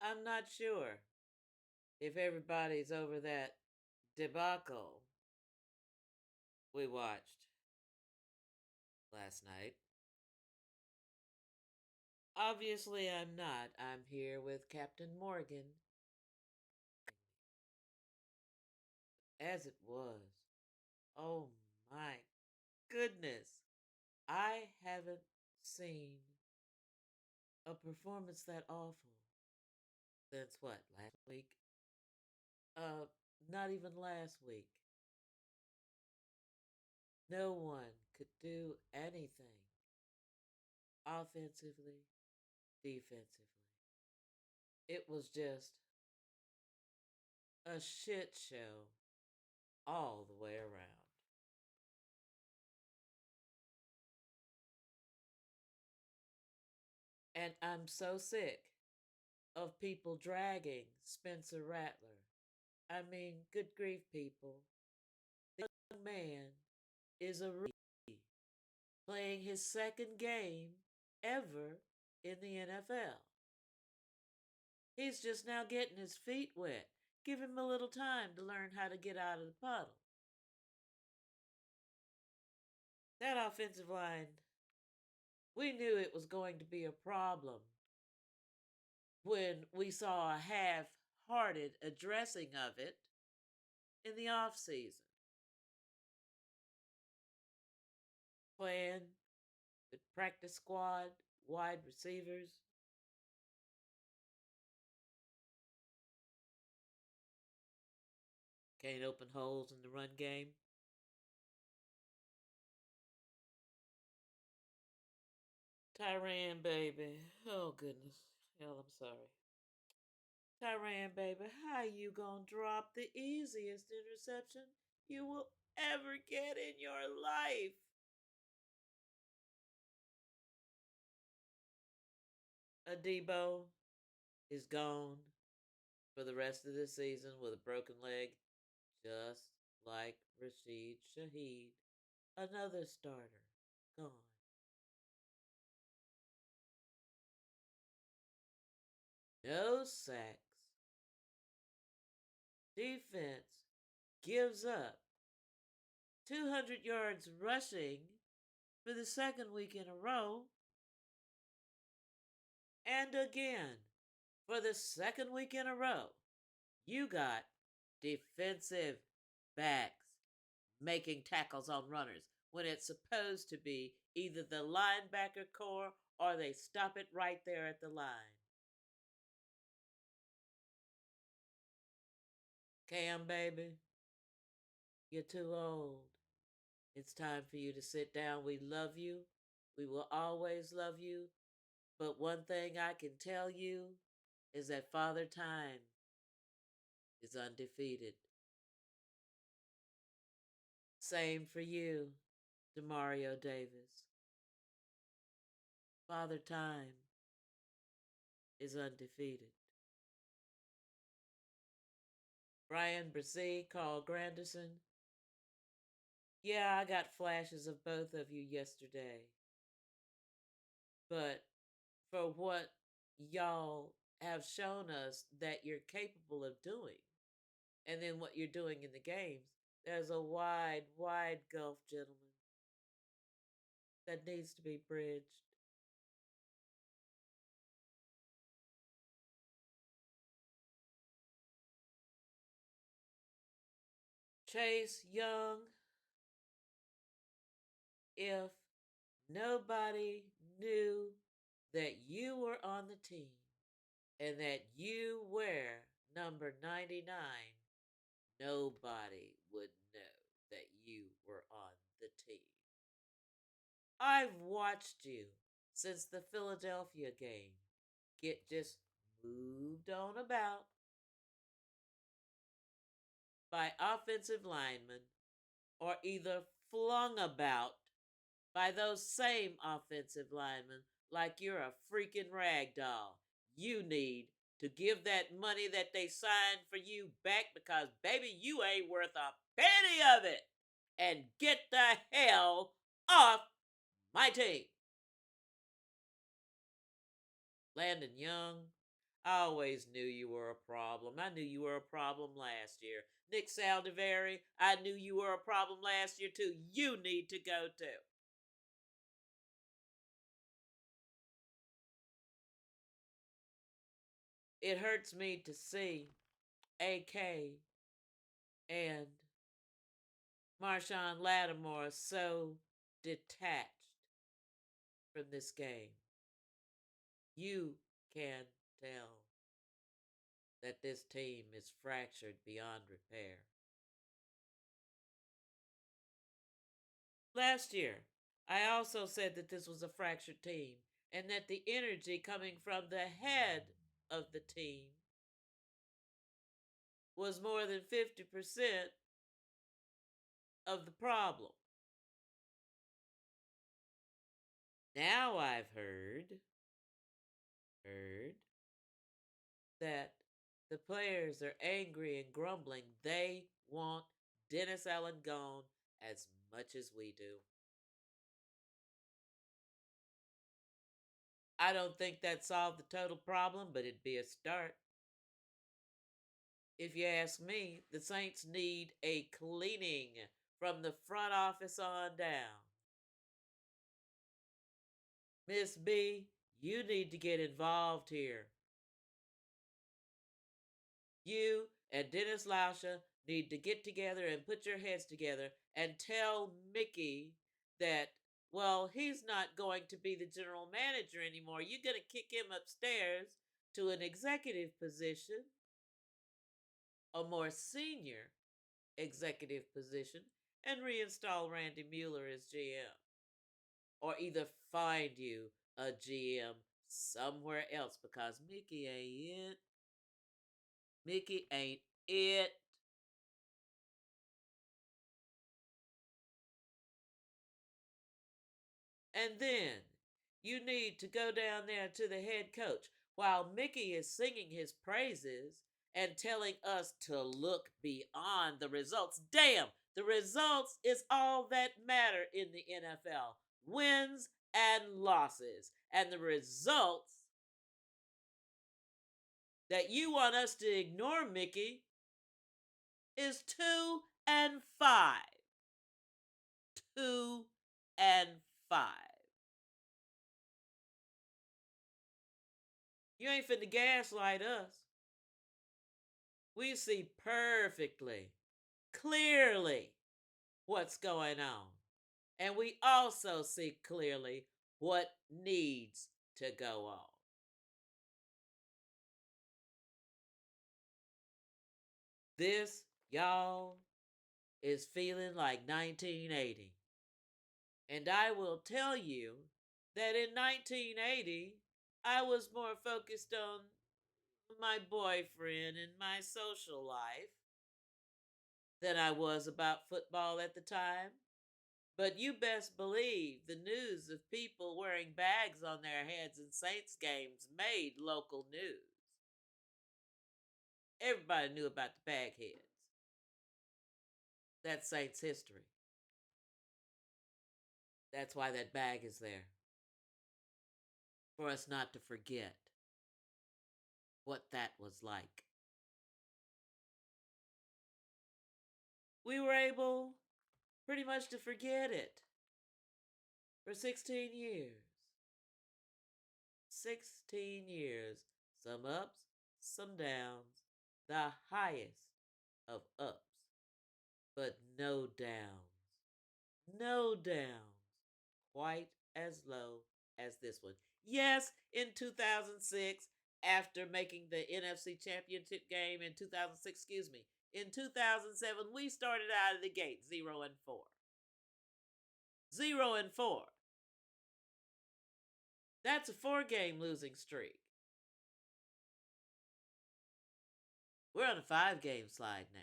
I'm not sure if everybody's over that debacle we watched last night. Obviously, I'm not. I'm here with Captain Morgan, as it was. Oh my goodness. I haven't seen a performance that awful since what, last week? Uh, not even last week. No one could do anything offensively, defensively. It was just a shit show all the way around. And I'm so sick of people dragging Spencer Rattler. I mean, good grief, people. This young man is a rookie playing his second game ever in the NFL. He's just now getting his feet wet. Give him a little time to learn how to get out of the puddle. That offensive line, we knew it was going to be a problem when we saw a half hearted addressing of it in the off season. Playing with practice squad, wide receivers. Can't open holes in the run game. Tyran, baby. Oh, goodness. Hell, I'm sorry. Tyran, baby, how you gonna drop the easiest interception you will ever get in your life? Adebo is gone for the rest of the season with a broken leg, just like Rashid Shaheed. Another starter gone. No sacks. Defense gives up 200 yards rushing for the second week in a row. And again, for the second week in a row, you got defensive backs making tackles on runners when it's supposed to be either the linebacker core or they stop it right there at the line. Cam, baby, you're too old. It's time for you to sit down. We love you. We will always love you. But one thing I can tell you is that Father Time is undefeated. Same for you, Demario Davis. Father Time is undefeated. Brian Brzee, Carl Granderson. Yeah, I got flashes of both of you yesterday. But for what y'all have shown us that you're capable of doing, and then what you're doing in the games, there's a wide, wide gulf, gentlemen, that needs to be bridged. Chase Young, if nobody knew that you were on the team and that you wear number 99, nobody would know that you were on the team. I've watched you since the Philadelphia game get just moved on about by offensive linemen or either flung about by those same offensive linemen like you're a freaking rag doll. You need to give that money that they signed for you back because, baby, you ain't worth a penny of it. And get the hell off my team. Landon Young, I always knew you were a problem. I knew you were a problem last year. Nick Saldivari, I knew you were a problem last year too. You need to go too. It hurts me to see AK and Marshawn Lattimore so detached from this game. You can tell that this team is fractured beyond repair. Last year, I also said that this was a fractured team and that the energy coming from the head of the team was more than 50% of the problem. Now I've heard that the players are angry and grumbling. They want Dennis Allen gone as much as we do. I don't think that solved the total problem, but it'd be a start. If you ask me, the Saints need a cleaning from the front office on down. Miss B, you need to get involved here. You and Dennis Lauscha need to get together and put your heads together and tell Mickey that, well, he's not going to be the general manager anymore. You're going to kick him upstairs to an executive position, a more senior executive position, and reinstall Randy Mueller as GM. Or either find you a GM somewhere else because Mickey ain't it. Mickey ain't it. And then you need to go down there to the head coach while Mickey is singing his praises and telling us to look beyond the results. Damn, the results is all that matter in the NFL. Wins and losses. And the results that you want us to ignore, Mickey, is 2-5. 2-5. You ain't finna gaslight us. We see perfectly, clearly what's going on. And we also see clearly what needs to go on. This, y'all, is feeling like 1980. And I will tell you that in 1980, I was more focused on my boyfriend and my social life than I was about football at the time. But you best believe the news of people wearing bags on their heads in Saints games made local news. Everybody knew about the bag heads. That's Saints history. That's why that bag is there. For us not to forget what that was like. We were able pretty much to forget it for 16 years. 16 years. Some ups, some downs. The highest of ups, but no downs. No downs. Quite as low as this one. Yes, in 2006, after making the NFC Championship game in 2006, excuse me, in 2007, we started out of the gate 0-4. 0-4. That's a 4-game losing streak. We're on a 5-game slide now.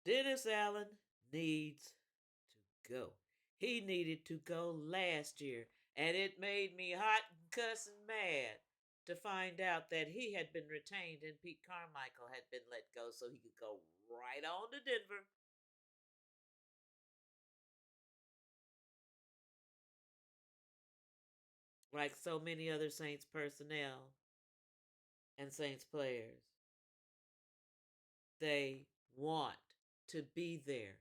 Dennis Allen needs to go. He needed to go last year, and it made me hot and cussing mad. to find out that he had been retained and Pete Carmichael had been let go so he could go right on to Denver. Like so many other Saints personnel and Saints players, they want to be there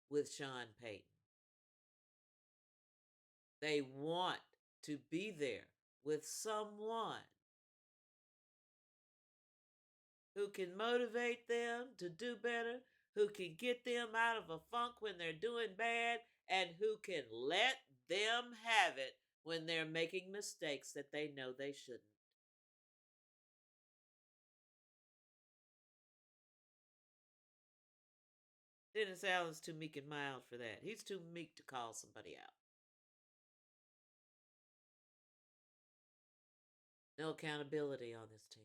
with Sean Payton. They want to be there with someone who can motivate them to do better, who can get them out of a funk when they're doing bad, and who can let them have it when they're making mistakes that they know they shouldn't. Dennis Allen's too meek and mild for that. He's too meek to call somebody out. No accountability on this team.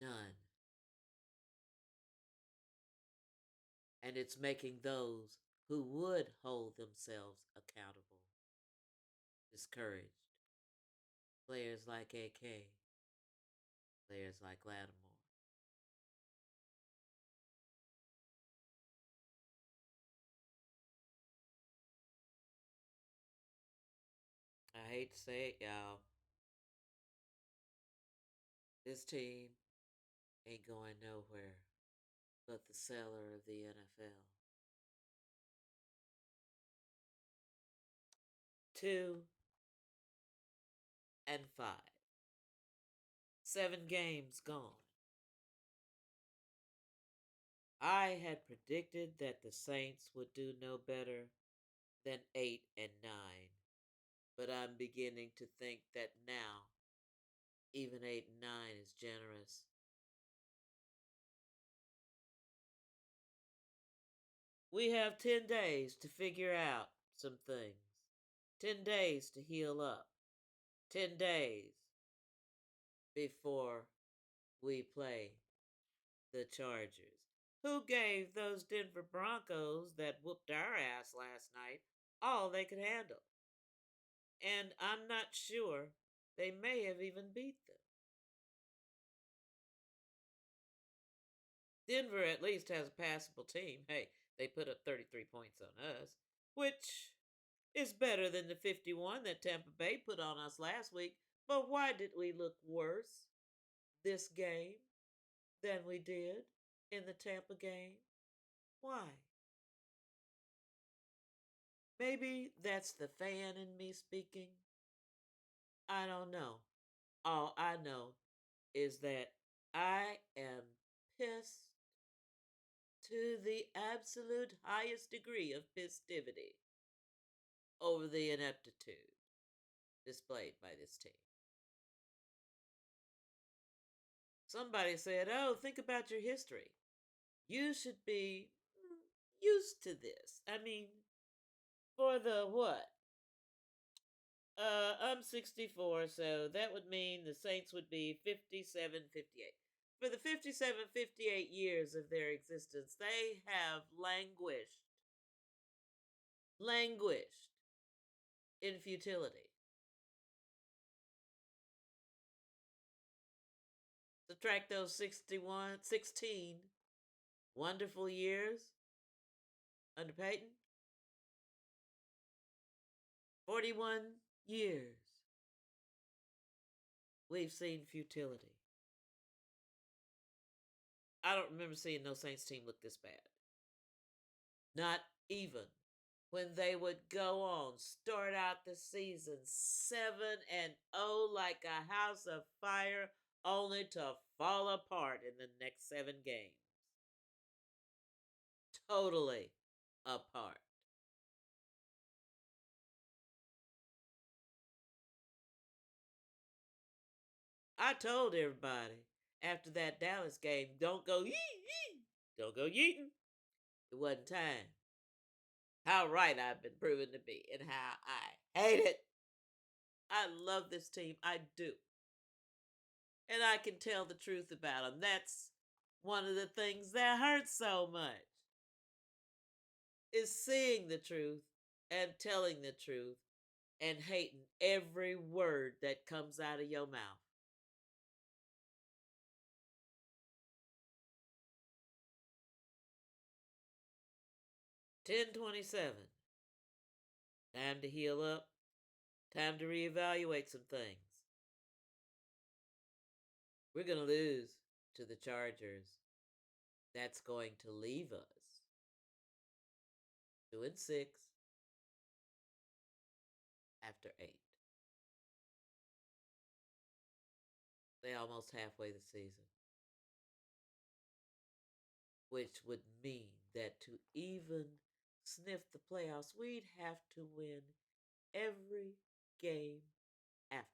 None. And it's making those who would hold themselves accountable discouraged. Players like AK, players like Lattimore. I hate to say it, y'all. This team ain't going nowhere but the cellar of the NFL. 2-5. 7 games gone. I had predicted that the Saints would do no better than 8-9, but I'm beginning to think that now even 8-9 is generous. We have 10 days to figure out some things, 10 days to heal up, 10 days before we play the Chargers, who gave those Denver Broncos that whooped our ass last night all they could handle. And I'm not sure they may have even beat them. Denver at least has a passable team. Hey, they put up 33 points on us, which is better than the 51 that Tampa Bay put on us last week. But why did we look worse this game than we did in the Tampa game? Why? Maybe that's the fan in me speaking. I don't know. All I know is that I am pissed to the absolute highest degree of festivity over the ineptitude displayed by this team. Somebody said, "Oh, think about your history. You should be used to this." I mean, for the what? I'm 64, so that would mean the Saints would be 57, 58. For the 57, 58 years of their existence, they have languished in futility. Subtract those 16 wonderful years under Peyton, 41 years. We've seen futility. I don't remember seeing no Saints team look this bad. Not even when they would go on, start out the season 7-0 like a house of fire, only to fall apart in the next 7 games. Totally apart. I told everybody after that Dallas game, don't go yee yee, don't go yeeting. It wasn't time. How right I've been proven to be, and how I hate it. I love this team. I do. And I can tell the truth about them. That's one of the things that hurts so much, is seeing the truth and telling the truth and hating every word that comes out of your mouth. 1027. Time to heal up. Time to reevaluate some things. We're going to lose to the Chargers. That's going to leave us 2-6 after 8. They almost halfway the season, which would mean that to even sniff the playoffs, we'd have to win every game afterwards.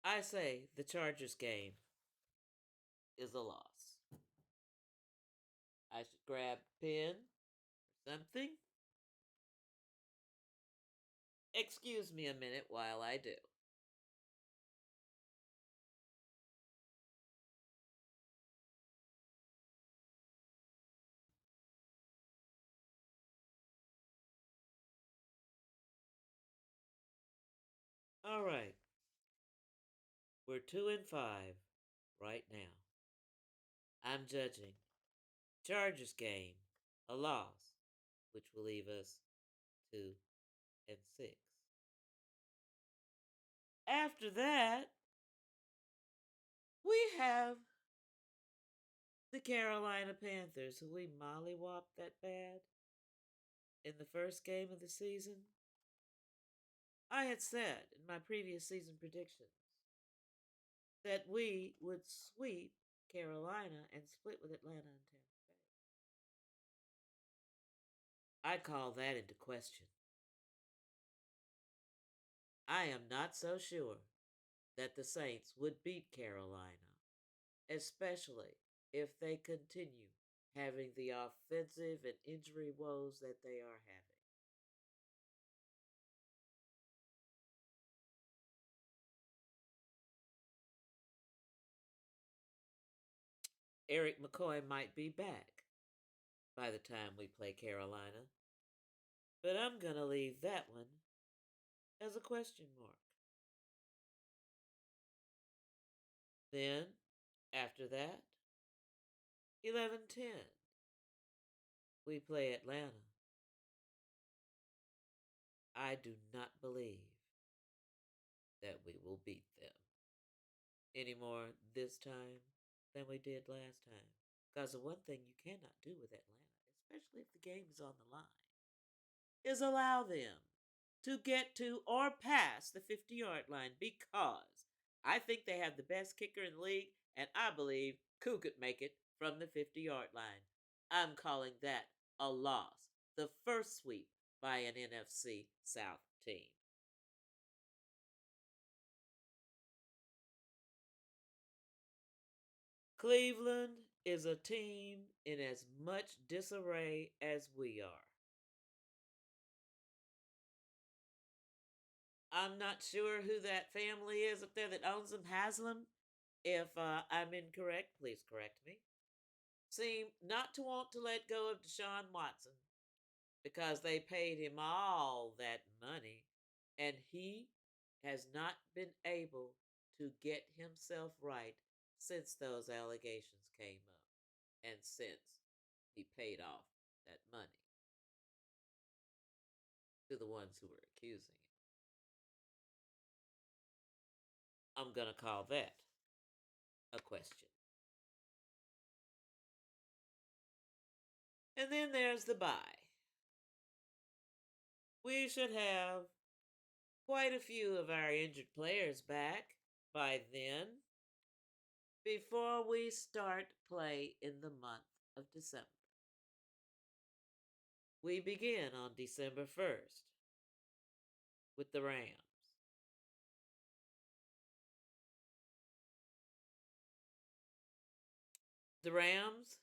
I say the Chargers game is a loss. I should grab a pen or something. Excuse me a minute while I do. All right, we're 2-5 right now. I'm judging Chargers game a loss, which will leave us 2-6. After that, we have the Carolina Panthers, who we mollywopped that bad in the first game of the season. I had said in my previous season predictions that we would sweep Carolina and split with Atlanta and Tampa Bay. I call that into question. I am not so sure that the Saints would beat Carolina, especially if they continue having the offensive and injury woes that they are having. Eric McCoy might be back by the time we play Carolina, but I'm going to leave that one as a question mark. Then, after that, 11-10, we play Atlanta. I do not believe that we will beat them any more this time than we did last time. Because the one thing you cannot do with Atlanta, especially if the game is on the line, is allow them to get to or pass the 50-yard line, because I think they have the best kicker in the league, and I believe Koo could make it from the 50-yard line. I'm calling that a loss. The first sweep by an NFC South team. Cleveland is a team in as much disarray as we are. I'm not sure who that family is up there that owns them, Haslam. If I'm incorrect, please correct me. Seem not to want to let go of Deshaun Watson because they paid him all that money, and he has not been able to get himself right since those allegations came up and since he paid off that money to the ones who were accusing him. I'm going to call that a question. And then there's the bye. We should have quite a few of our injured players back by then before we start play in the month of December. We begin on December 1st with the Rams. The Rams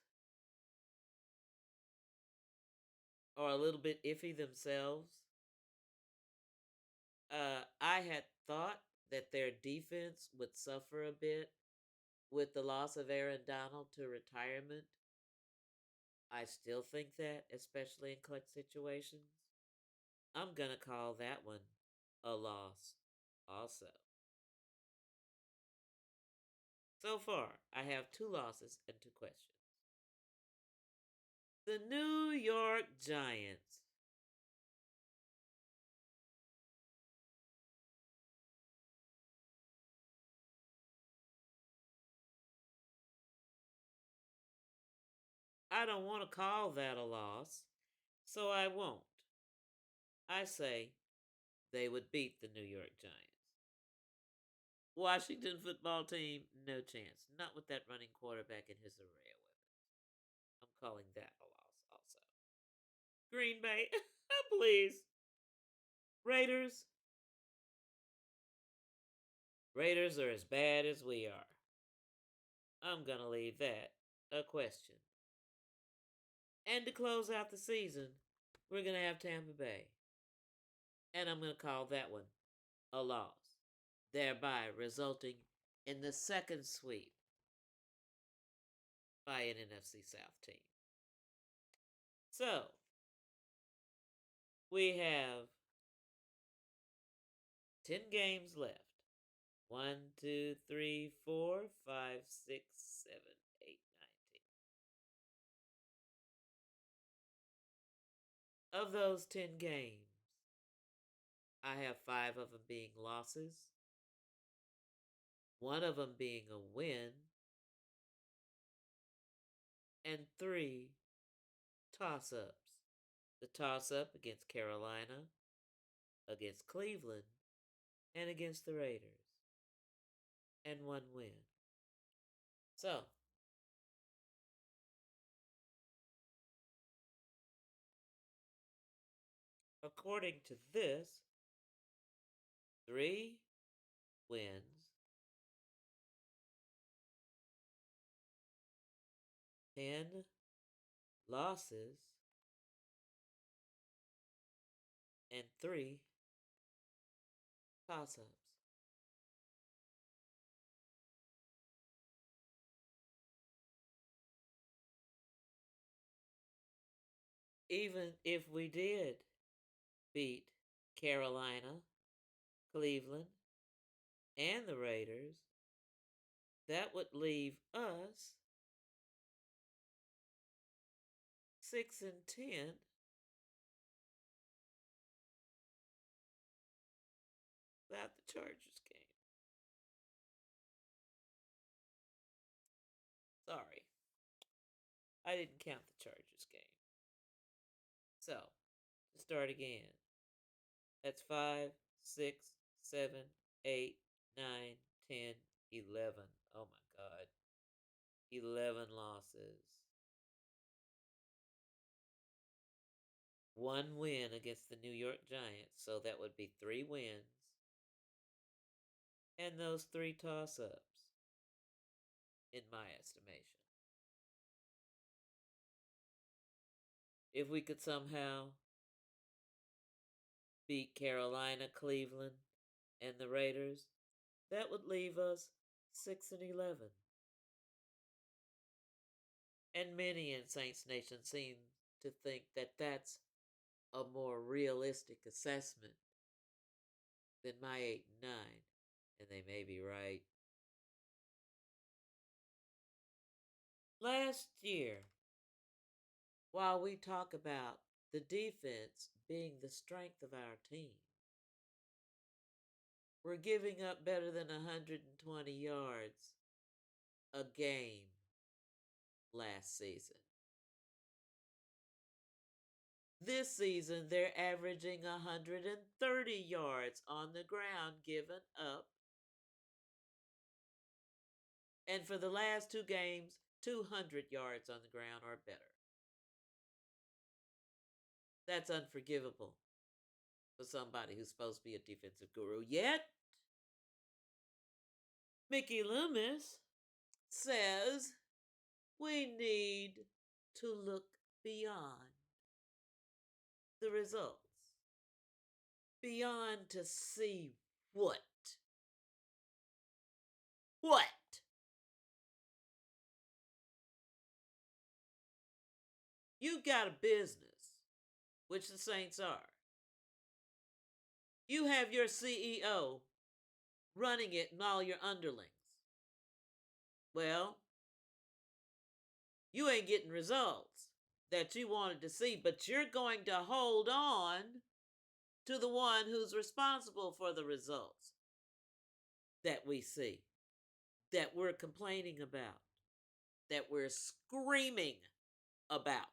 are a little bit iffy themselves. I had thought that their defense would suffer a bit with the loss of Aaron Donald to retirement. I still think that, especially in clutch situations. I'm going to call that one a loss also. So far, I have 2 losses and 2 questions. The New York Giants. I don't want to call that a loss, so I won't. I say they would beat the New York Giants. Washington football team, no chance. Not with that running quarterback and his array of weapons. I'm calling that a loss also. Green Bay, please. Raiders. Raiders are as bad as we are. I'm going to leave that a question. And to close out the season, we're going to have Tampa Bay. And I'm going to call that one a loss, thereby resulting in the second sweep by an NFC South team. So, we have 10 games left. 1, 2, 3, 4, 5, 6, 7, 8, 9, 10. Of those 10 games, I have 5 of them being losses, 1 of them being a win, and 3 toss ups. The toss up against Carolina, against Cleveland, and against the Raiders, and 1 win. So, according to this, 3 wins, 10 losses, and 3 toss ups. Even if we did beat Carolina, Cleveland, and the Raiders, that would leave us 6-10 without the Chargers game. Sorry, I didn't count the Chargers game. So, to start again, that's 5, 6, 7, 8, 9, 10, 11. Oh my God. 11 losses. 1 win against the New York Giants, so that would be 3 wins. And those 3 toss ups, in my estimation. If we could somehow beat Carolina, Cleveland, and the Raiders, that would leave us 6-11. And many in Saints Nation seem to think that that's a more realistic assessment than my 8-9, and they may be right. Last year, while we talk about the defense being the strength of our team, we're giving up better than 120 yards a game last season. This season, they're averaging 130 yards on the ground given up. And for the last 2 games, 200 yards on the ground or better. That's unforgivable for somebody who's supposed to be a defensive guru. Yet, Mickey Loomis says we need to look beyond the results. Beyond to see what? What? You got a business, which the Saints are. You have your CEO running it and all your underlings. Well, you ain't getting results that you wanted to see, but you're going to hold on to the one who's responsible for the results that we see, that we're complaining about, that we're screaming about.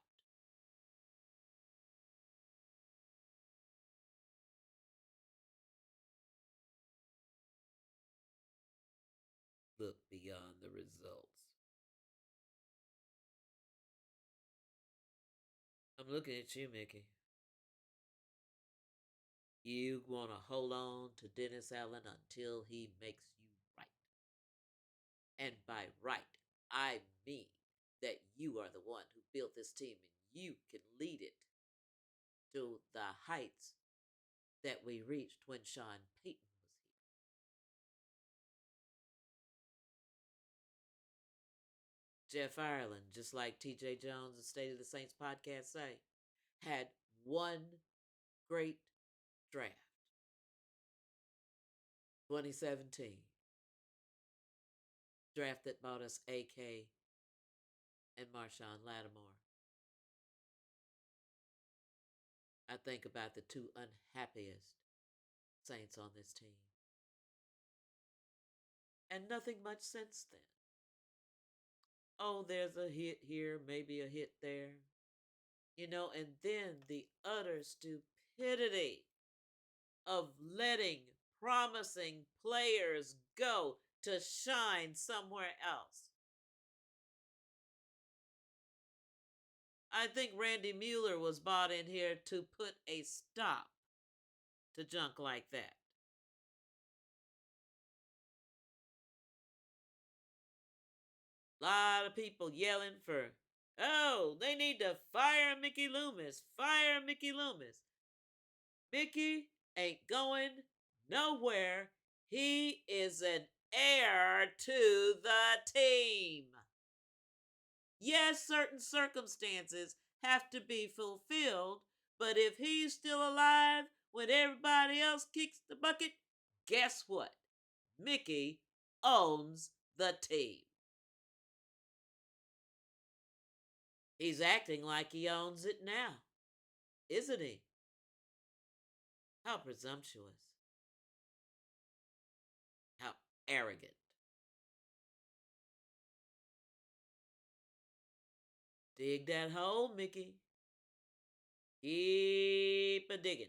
Look beyond the results. I'm looking at you, Mickey. You want to hold on to Dennis Allen until he makes you right. And by right, I mean that you are the one who built this team and you can lead it to the heights that we reached when Sean Payton was here. Jeff Ireland, just like TJ Jones and State of the Saints podcast say, had one great draft. 2017. Draft that bought us AK and Marshawn Lattimore. I think about the two unhappiest Saints on this team. And nothing much since then. Oh, there's a hit here, maybe a hit there. And then the utter stupidity of letting promising players go to shine somewhere else. I think Randy Mueller was brought in here to put a stop to junk like that. A lot of people yelling for, oh, they need to fire Mickey Loomis. Fire Mickey Loomis. Mickey ain't going nowhere. He is an heir to the team. Yes, certain circumstances have to be fulfilled, but if he's still alive when everybody else kicks the bucket, guess what? Mickey owns the team. He's acting like he owns it now, isn't he? How presumptuous. How arrogant. Dig that hole, Mickey. Keep a digging.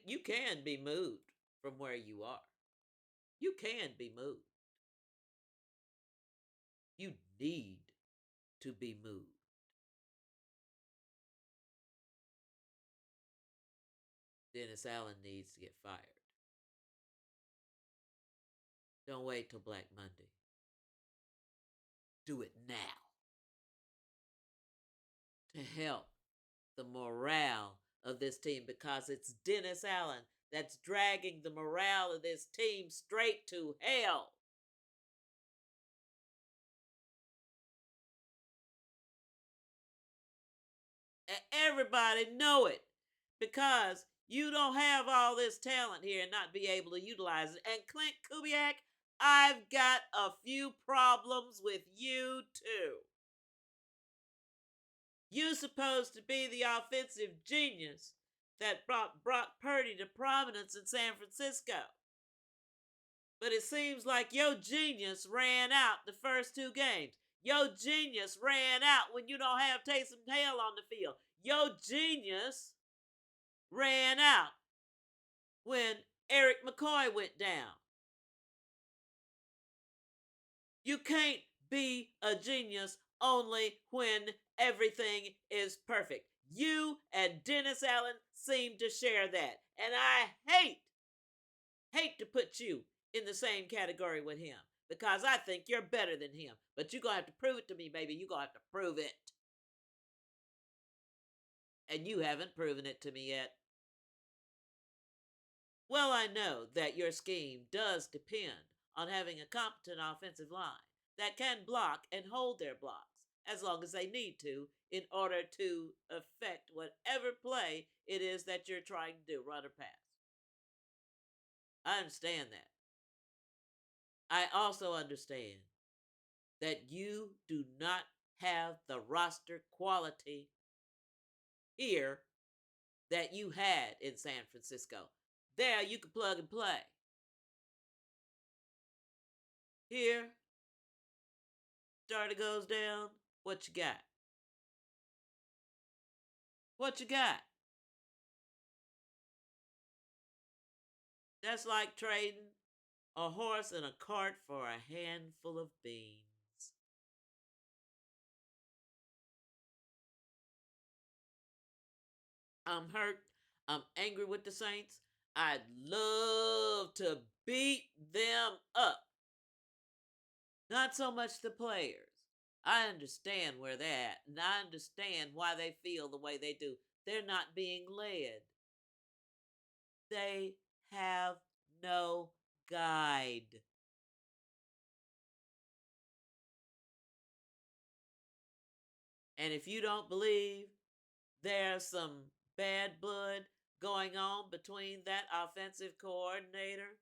You can be moved from where you are. You can be moved. You need to be moved. Dennis Allen needs to get fired. Don't wait till Black Monday. Do it now to help the morale of this team, because it's Dennis Allen that's dragging the morale of this team straight to hell. Everybody know it, because you don't have all this talent here and not be able to utilize it. And Clint Kubiak, I've got a few problems with you too. You're supposed to be the offensive genius that brought Brock Purdy to prominence in San Francisco. But it seems like your genius ran out the first two games. Your genius ran out when you don't have Taysom Hill on the field. Your genius ran out when Eric McCoy went down. You can't be a genius only when everything is perfect. You and Dennis Allen seem to share that. And I hate to put you in the same category with him, because I think you're better than him. But you're going to have to prove it to me, baby. You're going to have to prove it. And you haven't proven it to me yet. Well, I know that your scheme does depend on having a competent offensive line that can block and hold their blocks. as long as they need to in order to affect whatever play it is that you're trying to do, run or pass. I understand that. I also understand that you do not have the roster quality here that you had in San Francisco. There, you can plug and play. Here, starter goes down. What you got? What you got? That's like trading a horse and a cart for a handful of beans. I'm hurt. I'm angry with the Saints. I'd love to beat them up. Not so much the players. I understand where they're at, and I understand why they feel the way they do. They're not being led. They have no guide. And if you don't believe there's some bad blood going on between that offensive coordinator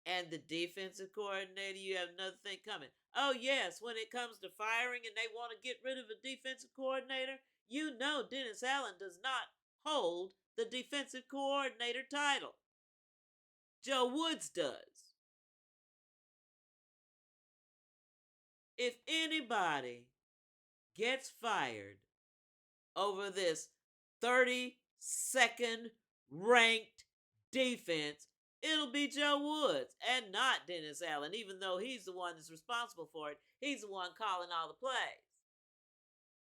and the defensive coordinator, you have another thing coming. Oh, yes, when it comes to firing and they want to get rid of a defensive coordinator, you know Dennis Allen does not hold the defensive coordinator title. Joe Woods does. If anybody gets fired over this 32nd ranked defense, it'll be Joe Woods and not Dennis Allen, even though he's the one that's responsible for it. He's the one calling all the plays.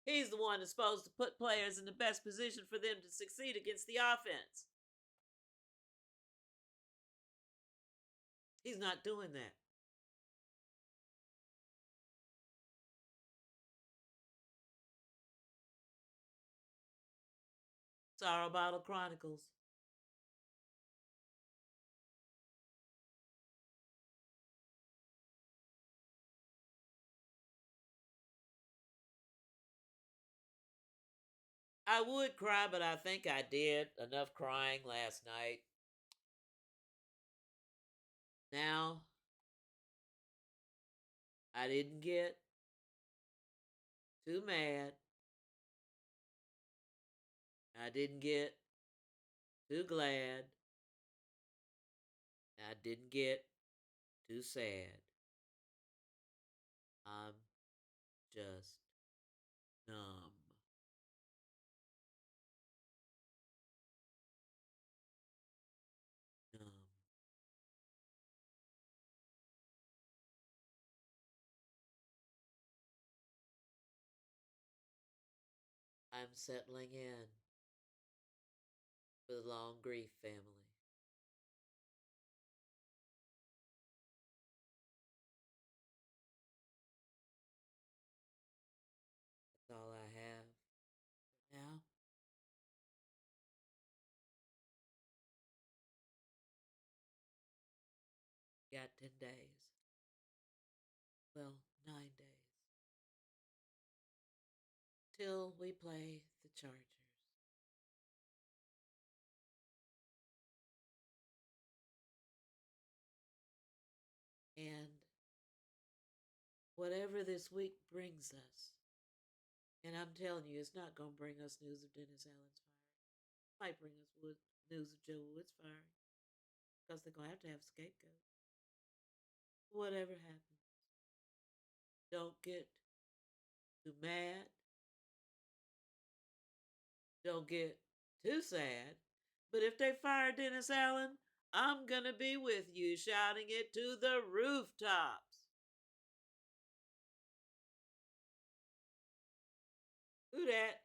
He's the one that's supposed to put players in the best position for them to succeed against the offense. He's not doing that. Sorrow Bottle Chronicles. I would cry, but I think I did enough crying last night. Now, I didn't get too mad. I didn't get too glad. I didn't get too sad. I'm just numb. Numb. I'm settling in for the long grief family. That's all I have now. Got 10 days. Well, 9 days. Till we play the Chargers. And whatever this week brings us, and I'm telling you, it's not going to bring us news of Dennis Allen's firing. It might bring us news of Joe Woods firing because they're going to have a scapegoat. Whatever happens, don't get too mad. Don't get too sad. But if they fire Dennis Allen, I'm going to be with you shouting it to the rooftops. Who that?